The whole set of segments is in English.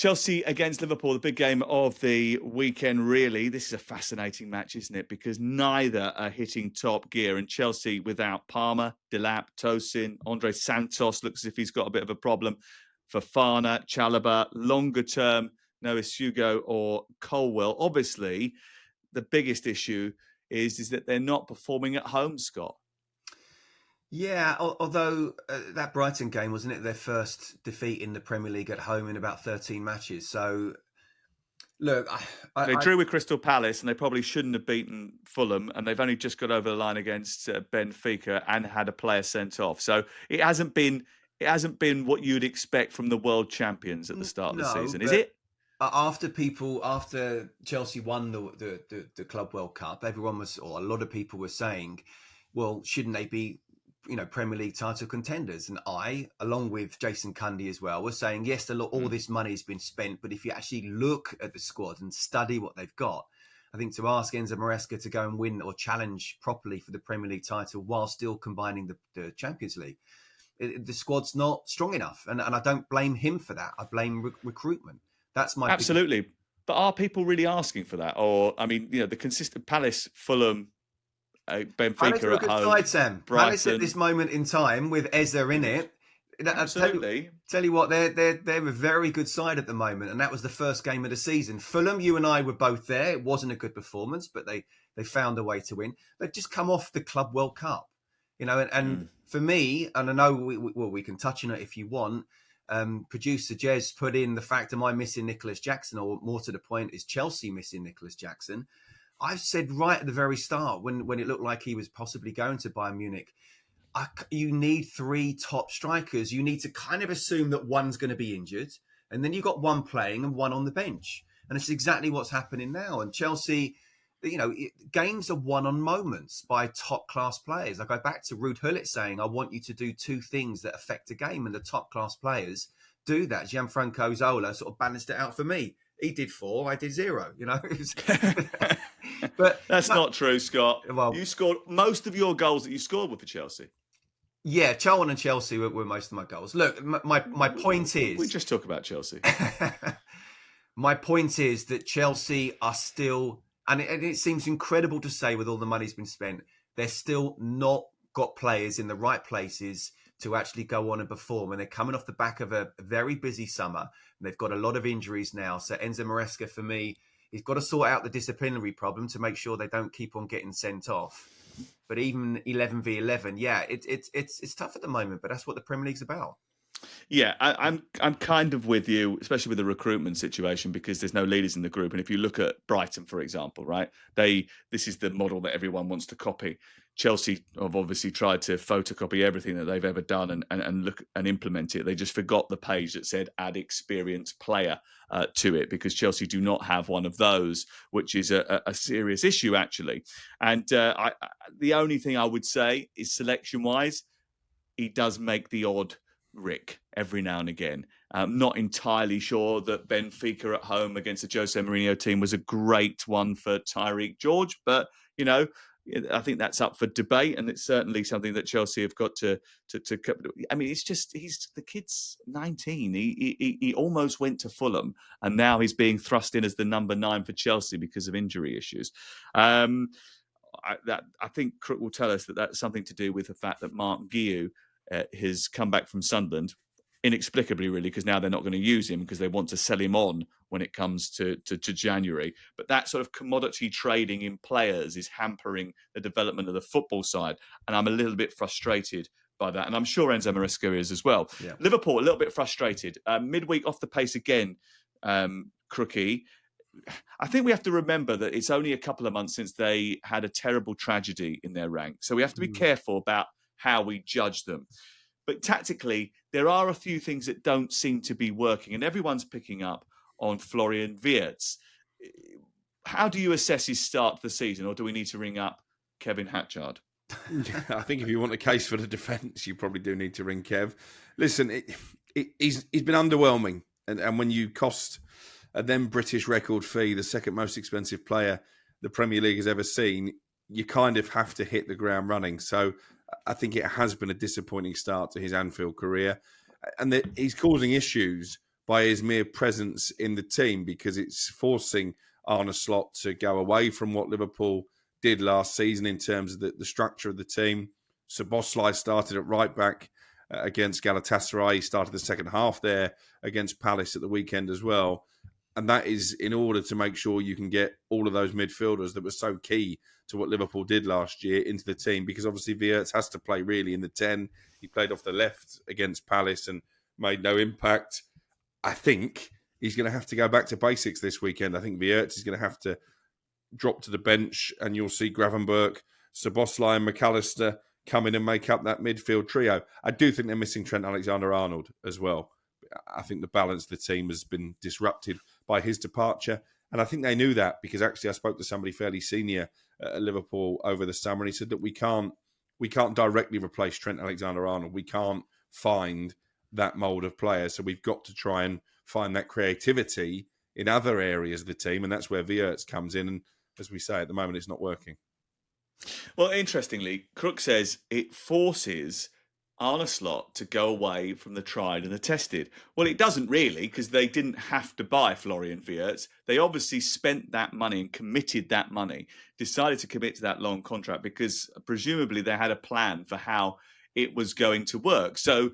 Chelsea against Liverpool, the big game of the weekend, really. This is a fascinating match, isn't it? Because neither are hitting top gear. And Chelsea without Palmer, Delap, Tosin, Andre Santos looks as if he's got a bit of a problem. Fofana, Chalobah, longer term, no Isugo or Colwell. Obviously, the biggest issue is that they're not performing at home, Scott. Yeah, although that Brighton game, wasn't it, their first defeat in the Premier League at home in about 13 matches. So, look, They drew with Crystal Palace and they probably shouldn't have beaten Fulham, and they've only just got over the line against Benfica and had a player sent off. So it hasn't been what you'd expect from the world champions at the start of the season, is it? After Chelsea won the Club World Cup, everyone was, or a lot of people were saying, well, shouldn't they be, Premier League title contenders? And I, along with Jason Cundy as well, was saying, yes, all this money has been spent, but if you actually look at the squad and study what they've got, I think to ask Enzo Maresca to go and win or challenge properly for the Premier League title while still combining the Champions League, the squad's not strong enough. And I don't blame him for that. I blame recruitment. That's my absolutely. But are people really asking for that? Or, I mean, the consistent Palace, Fulham, Benfica at home, side, Sam. Brighton. Palace at this moment in time with Eza in it. Absolutely. Tell you what, they're a very good side at the moment, and that was the first game of the season. Fulham, you and I were both there. It wasn't a good performance, but they found a way to win. They've just come off the Club World Cup, and for me, and I know we can touch on it if you want. Producer Jez put in the fact, am I missing Nicholas Jackson, or more to the point, is Chelsea missing Nicholas Jackson? I've said right at the very start, when it looked like he was possibly going to Bayern Munich, you need three top strikers. You need to kind of assume that one's going to be injured, and then you've got one playing and one on the bench. And it's exactly what's happening now. And Chelsea, games are won on moments by top-class players. I go back to Ruud Gullit saying, I want you to do two things that affect a game, and the top-class players do that. Gianfranco Zola sort of balanced it out for me. He did 4, I did 0, But that's not true, Scott. Well, you scored most of your goals that you scored were for Chelsea. Yeah, Charlton and Chelsea were most of my goals. Look, my point is... We just talk about Chelsea. My point is that Chelsea are still... And it seems incredible to say with all the money's been spent, they're still not got players in the right places to actually go on and perform. And they're coming off the back of a very busy summer. And they've got a lot of injuries now. So Enzo Maresca, for me, he's got to sort out the disciplinary problem to make sure they don't keep on getting sent off. But even 11v11, yeah, it's tough at the moment. But that's what the Premier League's about. Yeah, I'm kind of with you, especially with the recruitment situation, because there's no leaders in the group. And if you look at Brighton, for example, right, this is the model that everyone wants to copy. Chelsea have obviously tried to photocopy everything that they've ever done and look and implement it. They just forgot the page that said add experienced player to it, because Chelsea do not have one of those, which is a serious issue, actually. And the only thing I would say is selection-wise, he does make the odd Rick every now and again. I'm not entirely sure that Benfica at home against the Jose Mourinho team was a great one for Tyreek George, but I think that's up for debate, and it's certainly something that Chelsea have got to. I mean, it's just the kid's 19. He almost went to Fulham, and now he's being thrust in as the number 9 for Chelsea because of injury issues. I think Crook will tell us that that's something to do with the fact that Mark Guiu has come back from Sunderland, inexplicably, really, because now they're not going to use him because they want to sell him on when it comes to January. But that sort of commodity trading in players is hampering the development of the football side. And I'm a little bit frustrated by that. And I'm sure Enzo Maresca is as well. Yeah. Liverpool, a little bit frustrated. Midweek off the pace again, Crookie. I think we have to remember that it's only a couple of months since they had a terrible tragedy in their ranks. So we have to be careful about how we judge them. But tactically, there are a few things that don't seem to be working, and everyone's picking up on Florian Wirtz. How do you assess his start to the season, or do we need to ring up Kevin Hatchard? I think if you want a case for the defence, you probably do need to ring Kev. Listen, he's been underwhelming, and when you cost a then British record fee, the second most expensive player the Premier League has ever seen, you kind of have to hit the ground running. So I think it has been a disappointing start to his Anfield career, and that he's causing issues by his mere presence in the team, because it's forcing Arne Slot to go away from what Liverpool did last season in terms of the structure of the team. Szoboszlai started at right back against Galatasaray. He started the second half there against Palace at the weekend as well. And that is in order to make sure you can get all of those midfielders that were so key to what Liverpool did last year into the team, because obviously Wirtz has to play really in the 10. He played off the left against Palace and made no impact. I think he's going to have to go back to basics this weekend. I think Wirtz is going to have to drop to the bench, and you'll see Gravenberch, Szoboszlai and McAllister come in and make up that midfield trio. I do think they're missing Trent Alexander-Arnold as well. I think the balance of the team has been disrupted by his departure. And I think they knew that, because actually I spoke to somebody fairly senior at Liverpool over the summer, and he said that we can't directly replace Trent Alexander-Arnold. We can't find that mould of player. So we've got to try and find that creativity in other areas of the team. And that's where Wirtz comes in. And as we say, at the moment, it's not working. Well, interestingly, Crook says it forces Arne Slot to go away from the tried and the tested. Well, it doesn't really, because they didn't have to buy Florian Wirtz. They obviously spent that money and committed that money, decided to commit to that long contract because presumably they had a plan for how it was going to work. So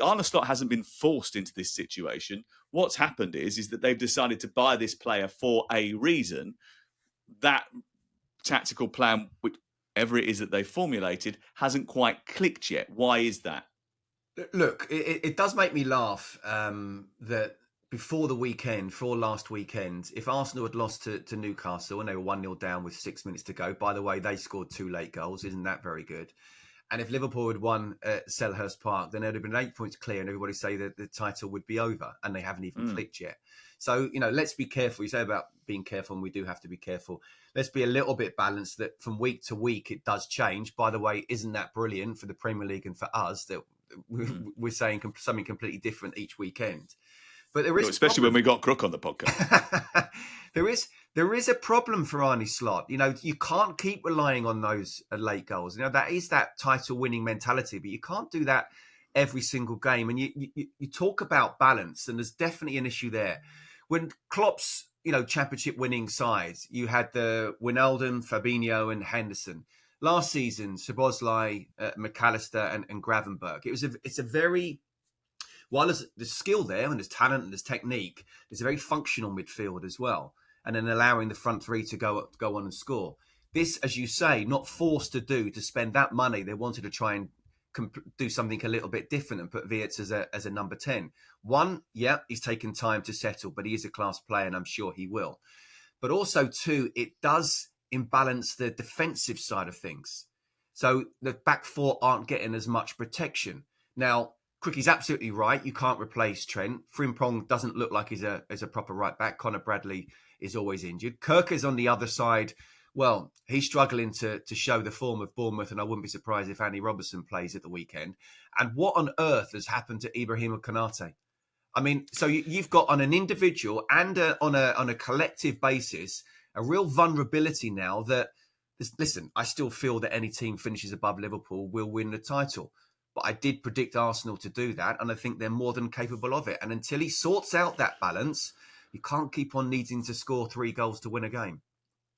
Arne Slot hasn't been forced into this situation. What's happened is that they've decided to buy this player for a reason. That tactical plan, whichever it is that they formulated, hasn't quite clicked yet. Why is that? Look, it does make me laugh that before last weekend, if Arsenal had lost to Newcastle and they were 1-0 down with 6 minutes to go, by the way, they scored 2 late goals. Isn't that very good? And if Liverpool had won at Selhurst Park, then it would have been 8 points clear and everybody say that the title would be over, and they haven't even clicked yet. So, let's be careful. You say about being careful, and we do have to be careful. Let's be a little bit balanced, that from week to week it does change. By the way, isn't that brilliant for the Premier League and for us that we're saying something completely different each weekend? But there is, especially when we got Crook on the podcast. There is a problem for Arne Slot. You can't keep relying on those late goals. That is that title-winning mentality, but you can't do that every single game. And you talk about balance, and there's definitely an issue there. When Klopp's championship-winning sides, you had the Wijnaldum, Fabinho, and Henderson. Last season, Szoboszlai, McAllister, and Gravenberch. It's a very, while there's skill there and there's talent and there's technique, there's a very functional midfield as well. And then allowing the front three to go on and score. This, as you say, not forced to spend that money. They wanted to try and do something a little bit different and put Wirtz as a number 10. One, he's taken time to settle, but he is a class player and I'm sure he will. But also, two, it does imbalance the defensive side of things. So the back four aren't getting as much protection. Now, Crooky's absolutely right. You can't replace Trent. Frimpong doesn't look like he's a proper right back. Conor Bradley is always injured. Kirk is on the other side. Well, he's struggling to show the form of Bournemouth, and I wouldn't be surprised if Andy Robertson plays at the weekend. And what on earth has happened to Ibrahima Konate? I mean, so you've got on an individual and on a collective basis a real vulnerability now that, listen, I still feel that any team finishes above Liverpool will win the title. But I did predict Arsenal to do that, and I think they're more than capable of it. And until he sorts out that balance, you can't keep on needing to score 3 goals to win a game.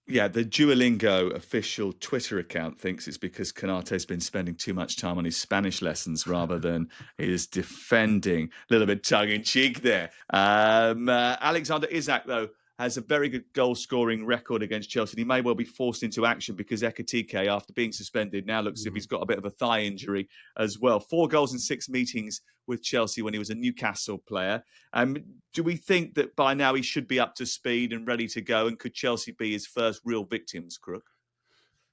Yeah, the Duolingo official Twitter account thinks it's because Konate's been spending too much time on his Spanish lessons rather than his defending. A little bit tongue-in-cheek there. Alexander Isak, though, has a very good goal-scoring record against Chelsea. And he may well be forced into action because Ekitike, after being suspended, now looks as if he's got a bit of a thigh injury as well. 4 goals in 6 meetings with Chelsea when he was a Newcastle player. Do we think that by now he should be up to speed and ready to go? And could Chelsea be his first real victims, Crook?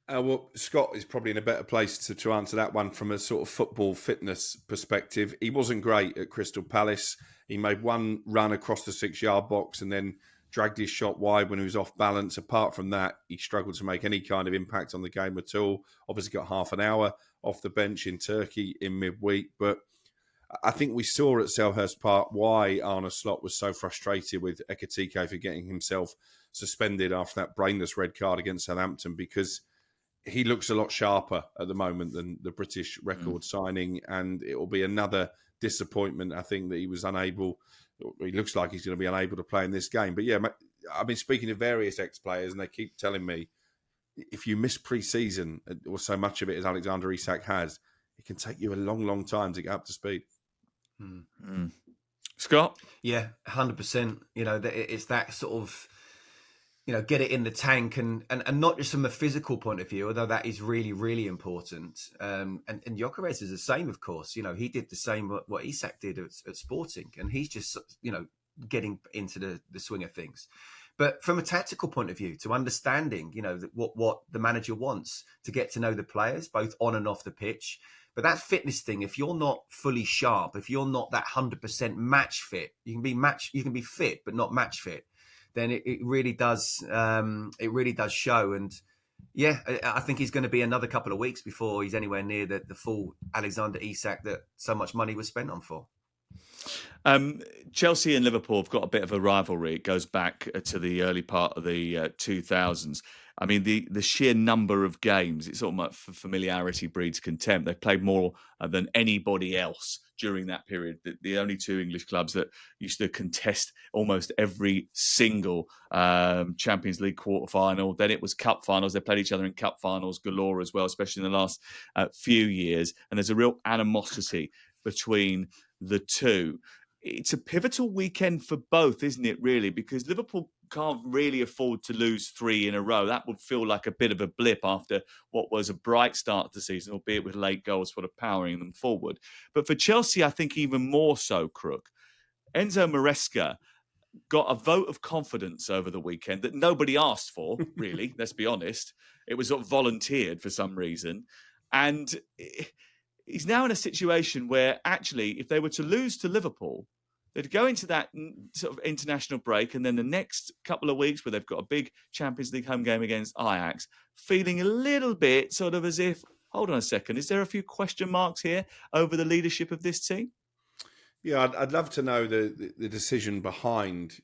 Well, Scott is probably in a better place to answer that one from a sort of football fitness perspective. He wasn't great at Crystal Palace. He made one run across the 6-yard box and then dragged his shot wide when he was off balance. Apart from that, he struggled to make any kind of impact on the game at all. Obviously got half an hour off the bench in Turkey in midweek. But I think we saw at Selhurst Park why Arne Slot was so frustrated with Ekitike for getting himself suspended after that brainless red card against Southampton, because he looks a lot sharper at the moment than the British record signing. And it will be another disappointment, I think, that he was unable he looks like he's going to be unable to play in this game. But yeah, I've been speaking to various ex-players, and they keep telling me if you miss pre-season or so much of it as Alexander Isak has, it can take you a long, long time to get up to speed. Scott? Yeah, 100%. It's that sort of, get it in the tank and not just from a physical point of view, although that is really, really important. And Gyökeres is the same, of course. He did the same what Isak did at Sporting, and he's just, getting into the swing of things. But from a tactical point of view, to understanding, what the manager wants, to get to know the players, both on and off the pitch. But that fitness thing, if you're not fully sharp, if you're not that 100% match fit, you can be fit, but not match fit, then it really does show. And yeah, I think he's going to be another couple of weeks before he's anywhere near the full Alexander Isak that so much money was spent on for. Chelsea and Liverpool have got a bit of a rivalry. It goes back to the early part of the 2000s. I mean, the sheer number of games, it's almost familiarity breeds contempt. They've played more than anybody else during that period. The only two English clubs that used to contest almost every single Champions League quarter-final. Then it was cup finals. They played each other in cup finals galore as well, especially in the last few years. And there's a real animosity between the two. It's a pivotal weekend for both, isn't it, really? Because Liverpool can't really afford to lose 3 in a row. That would feel like a bit of a blip after what was a bright start to the season, albeit with late goals sort of powering them forward. But for Chelsea, I think even more so, Crook. Enzo Maresca got a vote of confidence over the weekend that nobody asked for, really, let's be honest. It was sort of volunteered for some reason. And he's now in a situation where actually, if they were to lose to Liverpool, they'd go into that sort of international break, and then the next couple of weeks where they've got a big Champions League home game against Ajax, feeling a little bit sort of as if, hold on a second, is there a few question marks here over the leadership of this team? Yeah, I'd love to know the decision behind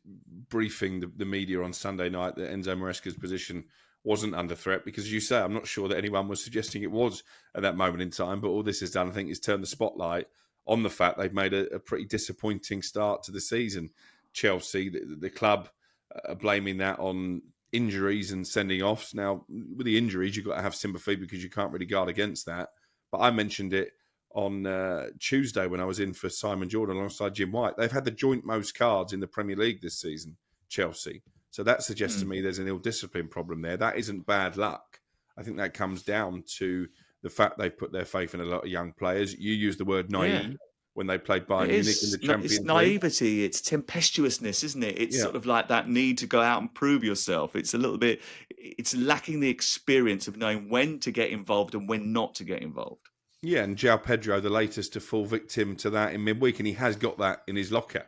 briefing the media on Sunday night that Enzo Maresca's position wasn't under threat, because as you say, I'm not sure that anyone was suggesting it was at that moment in time, but all this has done, I think, is turn the spotlight on the fact they've made a pretty disappointing start to the season. Chelsea, the club, are blaming that on injuries and sending offs. Now, with the injuries, you've got to have sympathy because you can't really guard against that. But I mentioned it on Tuesday when I was in for Simon Jordan alongside Jim White. They've had the joint most cards in the Premier League this season, Chelsea. So that suggests to me there's an ill-discipline problem there. That isn't bad luck. I think that comes down to the fact they've put their faith in a lot of young players. You used the word naive when they played Bayern Munich in the Champions League. It's naivety, it's tempestuousness, isn't it? It's sort of like that need to go out and prove yourself. It's a little bit, it's lacking the experience of knowing when to get involved and when not to get involved. Yeah, and João Pedro, the latest to fall victim to that in midweek, and he has got that in his locker.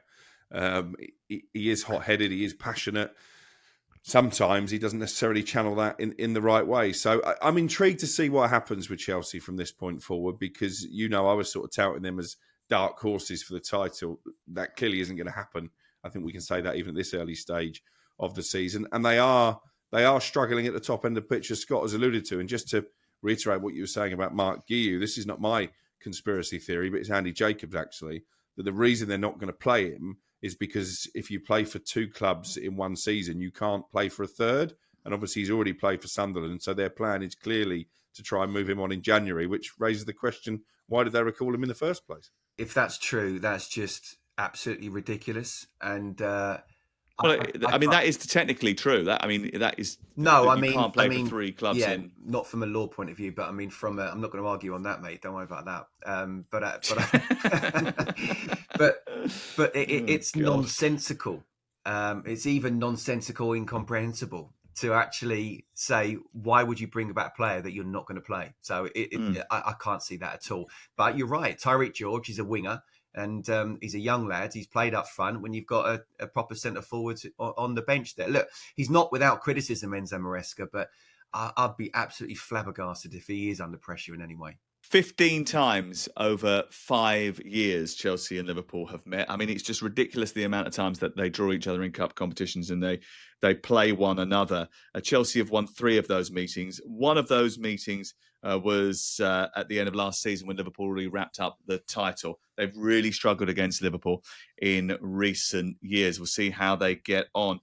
He is hot-headed, he is passionate. Sometimes he doesn't necessarily channel that in the right way. So I'm intrigued to see what happens with Chelsea from this point forward, because, I was sort of touting them as dark horses for the title. That clearly isn't going to happen. I think we can say that even at this early stage of the season. And they are struggling at the top end of the pitch, as Scott has alluded to. And just to reiterate what you were saying about Mark Guiu, this is not my conspiracy theory, but it's Andy Jacobs, actually, that the reason they're not going to play him is because if you play for 2 clubs in one season, you can't play for a third. And obviously he's already played for Sunderland. So their plan is clearly to try and move him on in January, which raises the question, why did they recall him in the first place? If that's true, that's just absolutely ridiculous. And that is technically true. That is no. You can't play for 3 clubs in. Not from a law point of view, but from I'm not going to argue on that, mate. Don't worry about that. But it's nonsensical. It's even nonsensical, incomprehensible to actually say, why would you bring about a player that you're not going to play? So I can't see that at all. But you're right. Tyreek George is a winger. And he's a young lad. He's played up front when you've got a proper centre forward on the bench there. Look, he's not without criticism, Enzo Maresca, but I'd be absolutely flabbergasted if he is under pressure in any way. 15 times over 5 years, Chelsea and Liverpool have met. I mean, it's just ridiculous the amount of times that they draw each other in cup competitions and they play one another. Chelsea have won 3 of those meetings. One of those meetings was at the end of last season when Liverpool really wrapped up the title. They've really struggled against Liverpool in recent years. We'll see how they get on.